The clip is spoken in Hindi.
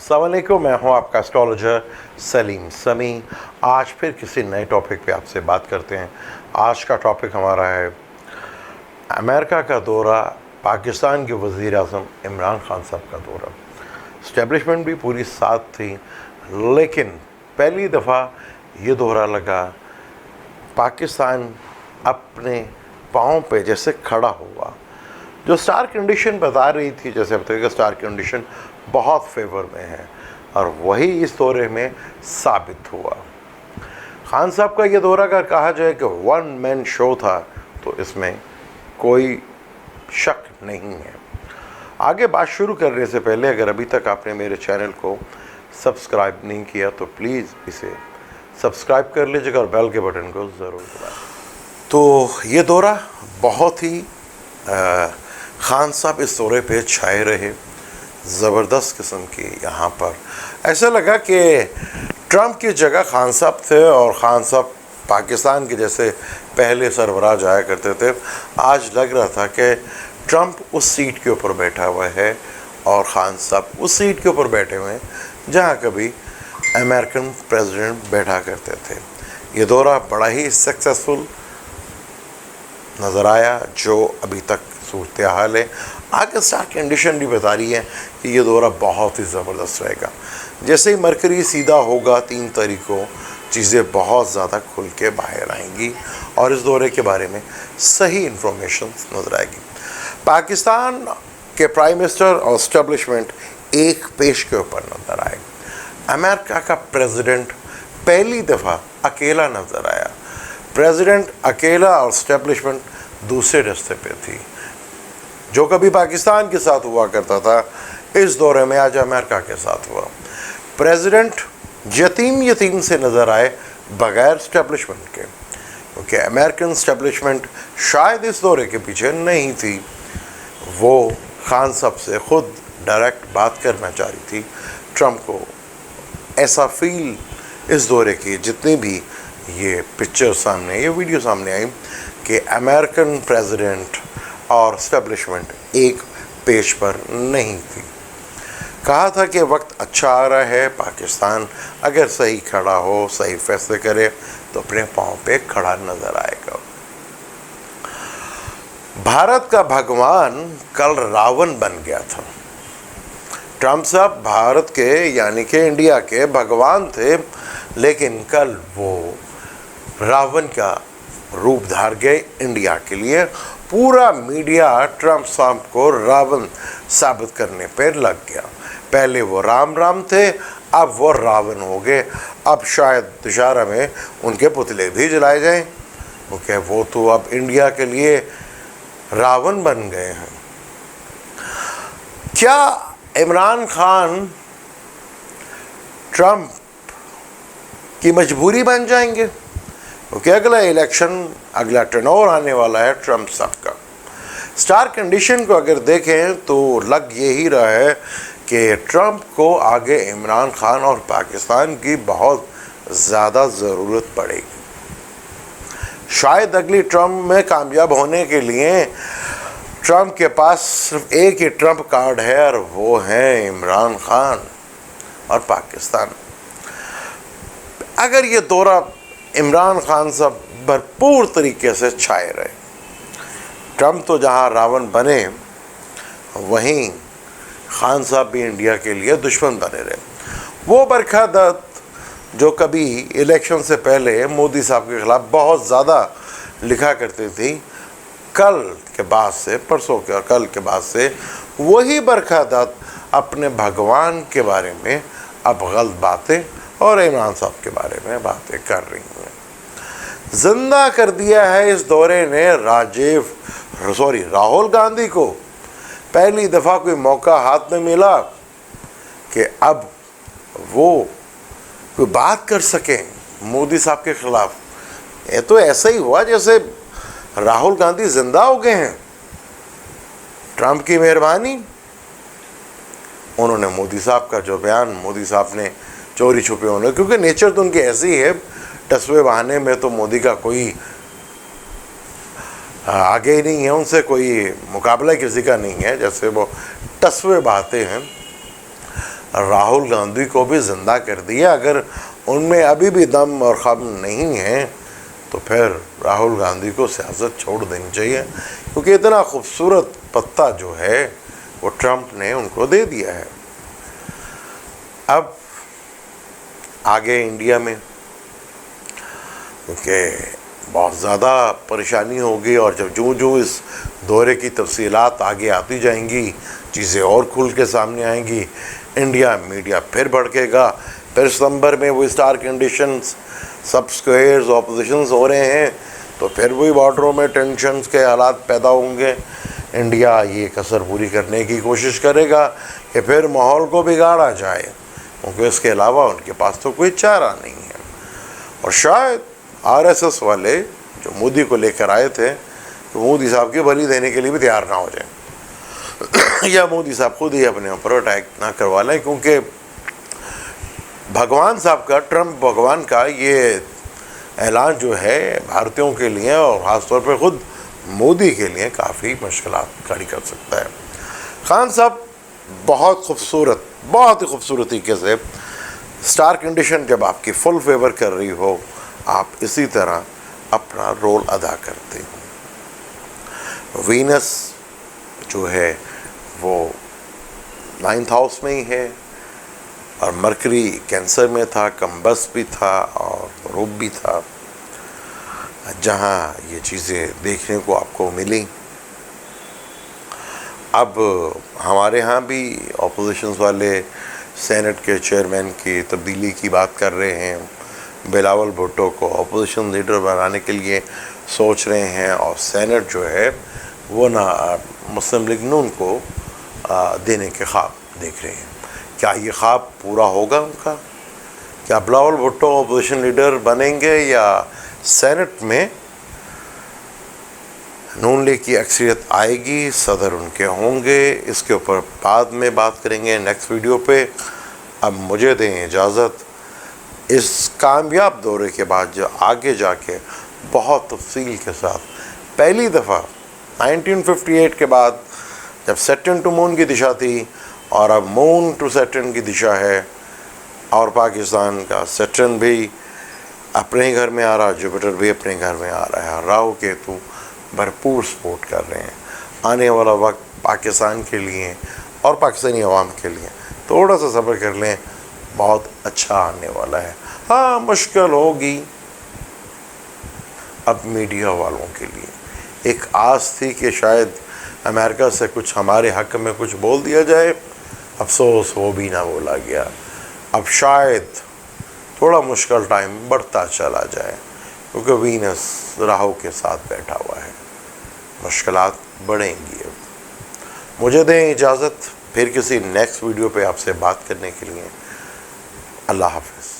अस्सलाम वालेकुम, मैं हूं आपका एस्ट्रोलॉजर सलीम समी। आज फिर किसी नए टॉपिक पे आपसे बात करते हैं। आज का टॉपिक हमारा है अमेरिका का दौरा, पाकिस्तान के वज़ीर आज़म इमरान खान साहब का दौरा। इस्टेब्लिशमेंट भी पूरी साथ थी, लेकिन पहली दफ़ा ये दौरा लगा पाकिस्तान अपने पाँव पे जैसे खड़ा हुआ। जो स्टार कंडीशन बता रही थी, जैसे अब तक स्टार कंडीशन बहुत फेवर में है, और वही इस दौरे में साबित हुआ। खान साहब का ये दौरा अगर कहा जाए कि वन मैन शो था, तो इसमें कोई शक नहीं है। आगे बात शुरू करने से पहले अगर अभी तक आपने मेरे चैनल को सब्सक्राइब नहीं किया तो प्लीज़ इसे सब्सक्राइब कर लीजिएगा और बेल के बटन को ज़रूर दबाएं। तो ये दौरा बहुत ही खान साहब इस दौरे पे छाए रहे, ज़बरदस्त किस्म की। यहाँ पर ऐसा लगा कि ट्रंप की जगह खान साहब थे, और खान साहब पाकिस्तान के जैसे पहले सरबराह जाया करते थे। आज लग रहा था कि ट्रंप उस सीट के ऊपर बैठा हुआ है और ख़ान साहब उस सीट के ऊपर बैठे हुए हैं जहाँ कभी अमेरिकन प्रेसिडेंट बैठा करते थे। ये दौरा बड़ा ही सक्सेसफुल नज़र आया, जो अभी तक सूरत हाल है। आगे स्टार कंडीशन भी बता रही है कि ये दौरा बहुत ही ज़बरदस्त रहेगा। जैसे ही मरकरी सीधा होगा 3 तारीख को, चीज़ें बहुत ज़्यादा खुल के बाहर आएंगी और इस दौरे के बारे में सही इन्फॉर्मेशन नज़र आएगी। पाकिस्तान के प्राइम मिनिस्टर और इस्टेब्लिशमेंट एक पेश के ऊपर नज़र आए। अमेरिका का प्रेसिडेंट पहली दफ़ा अकेला नज़र आया। प्रेसिडेंट अकेला और इस्टेब्लिशमेंट दूसरे रास्ते पे थी। जो कभी पाकिस्तान के साथ हुआ करता था, इस दौरे में आज अमेरिका के साथ हुआ। प्रेसिडेंट यतीम से नज़र आए बगैर इस्टेब्लिशमेंट के, क्योंकि अमेरिकन इस्टेब्लिशमेंट शायद इस दौरे के पीछे नहीं थी। वो खान साहब से ख़ुद डायरेक्ट बात करना चाह रही थी। ट्रंप को ऐसा फील इस दौरे की, जितनी भी ये पिक्चर सामने, ये वीडियो सामने आई, कि अमेरिकन प्रेसिडेंट और इस्टेब्लिशमेंट एक पेज पर नहीं थी। कहा था कि वक्त अच्छा आ रहा है, पाकिस्तान अगर सही खड़ा हो, सही फैसले करे तो अपने पाँव पे खड़ा नज़र आएगा। भारत का भगवान कल रावण बन गया था। ट्रंप साहब भारत के यानी कि इंडिया के भगवान थे, लेकिन कल वो रावण का रूप धार गए इंडिया के लिए। पूरा मीडिया ट्रंप साहब को रावण साबित करने पर लग गया। पहले वो राम राम थे, अब वो रावण हो गए। अब शायद दशहरा में उनके पुतले भी जलाए जाएं, क्योंकि वो तो अब इंडिया के लिए रावण बन गए हैं। क्या इमरान खान ट्रंप की मजबूरी बन जाएंगे? क्योंकि अगला इलेक्शन, अगला टर्नओवर आने वाला है ट्रंप साहब का। स्टार कंडीशन को अगर देखें तो लग यही रहा है कि ट्रंप को आगे इमरान खान और पाकिस्तान की बहुत ज़्यादा ज़रूरत पड़ेगी। शायद अगली ट्रंप में कामयाब होने के लिए ट्रंप के पास सिर्फ एक ही ट्रंप कार्ड है, और वो है इमरान खान और पाकिस्तान। अगर ये दौरा इमरान खान साहब भरपूर तरीके से छाए रहे, ट्रंप तो जहां रावण बने, वहीं खान साहब भी इंडिया के लिए दुश्मन बने रहे। वो बरखा दत्त जो कभी इलेक्शन से पहले मोदी साहब के ख़िलाफ़ बहुत ज़्यादा लिखा करती थी, कल के बाद से, परसों के और कल के बाद से वही बरखा दत्त अपने भगवान के बारे में अब गलत बातें और इमरान साहब के बारे में बातें कर रही हैं। जिंदा कर दिया है इस दौरे ने राहुल गांधी को। पहली दफ़ा कोई मौका हाथ में मिला कि अब वो कोई बात कर सकें मोदी साहब के ख़िलाफ़। ये तो ऐसा ही हुआ जैसे राहुल गांधी जिंदा हो गए हैं। ट्रंप की मेहरबानी, उन्होंने मोदी साहब का जो बयान, मोदी साहब ने चोरी छुपे होने, क्योंकि नेचर तो उनकी ऐसी है, टसवे बहाने में तो मोदी का कोई आगे ही नहीं है, उनसे कोई मुकाबला किसी का नहीं है, जैसे वो टसवे बहाते हैं। राहुल गांधी को भी ज़िंदा कर दिया। अगर उनमें अभी भी दम और ख़म नहीं है तो फिर राहुल गांधी को सियासत छोड़ देनी चाहिए, क्योंकि इतना खूबसूरत पत्ता जो है वो ट्रंप ने उनको दे दिया है। अब आगे इंडिया में क्योंकि बहुत ज़्यादा परेशानी होगी, और जब जो इस दौरे की तफसीलात आगे आती जाएंगी, चीज़ें और खुल के सामने आएंगी, इंडिया मीडिया फिर भड़केगा। फिर सितंबर में वो स्टार कंडीशंस, सब स्क्वेयर्स, ऑपोजिशंस हो रहे हैं, तो फिर वही बॉर्डरों में टेंशन्स के हालात पैदा होंगे। इंडिया ये कसर पूरी करने की कोशिश करेगा कि फिर माहौल को बिगाड़ा जाए, क्योंकि इसके अलावा उनके पास तो कोई चारा नहीं है। और शायद आरएसएस वाले जो मोदी को लेकर आए थे, तो मोदी साहब की बलि देने के लिए भी तैयार ना हो जाए या मोदी साहब खुद ही अपने ऊपर अटैक ना करवा लें, क्योंकि भगवान साहब का, ट्रंप भगवान का ये ऐलान जो है भारतीयों के लिए और ख़ासतौर पर ख़ुद मोदी के लिए काफ़ी मुश्किलात खड़ी कर सकता है। खान साहब बहुत खूबसूरत, बहुत ही खूबसूरत तरीके से स्टार कंडीशन जब आपकी फुल फेवर कर रही हो, आप इसी तरह अपना रोल अदा करते हो। वीनस जो है वो 9th हाउस में ही है, और मरकरी कैंसर में था, कम्बस भी था और रूप भी था, जहाँ ये चीज़ें देखने को आपको मिली। अब हमारे यहाँ भी ऑपोजिशन वाले सेनेट के चेयरमैन की तब्दीली की बात कर रहे हैं, बिलावल भुट्टो को अपोजिशन लीडर बनाने के लिए सोच रहे हैं, और सेनेट जो है वो ना मुस्लिम लीग नून को देने के ख्वाब देख रहे हैं। क्या ये ख्वाब पूरा होगा उनका? क्या बिलावल भुट्टो अपोजिशन लीडर बनेंगे, या सेनेट में नून लीग की अक्सरियत आएगी, सदर उनके होंगे? इसके ऊपर बाद में बात करेंगे नेक्स्ट वीडियो पे। अब मुझे दें इजाज़त। इस कामयाब दौरे के बाद जो आगे जाके बहुत तफसील के साथ पहली दफ़ा 1958 के बाद जब सैटर्न टू मून की दिशा थी, और अब मून टू सैटर्न की दिशा है, और पाकिस्तान का सैटर्न भी अपने ही घर में आ रहा, जुपिटर भी अपने घर में आ रहा है, राहु केतु भरपूर सपोर्ट कर रहे हैं। आने वाला वक्त पाकिस्तान के लिए और पाकिस्तानी अवाम के लिए थोड़ा सा सब्र कर लें, बहुत अच्छा आने वाला है। हाँ, मुश्किल होगी अब मीडिया वालों के लिए। एक आस थी कि शायद अमेरिका से कुछ हमारे हक़ में कुछ बोल दिया जाए, अफसोस वो भी ना बोला गया। अब शायद थोड़ा मुश्किल टाइम बढ़ता चला जाए, क्योंकि वीनस राहु के साथ बैठा हुआ है, मुश्किलात बढ़ेंगी। अब मुझे दें इजाज़त, फिर किसी नेक्स्ट वीडियो पे आपसे बात करने के लिए। अल्लाह हाफ़िज़।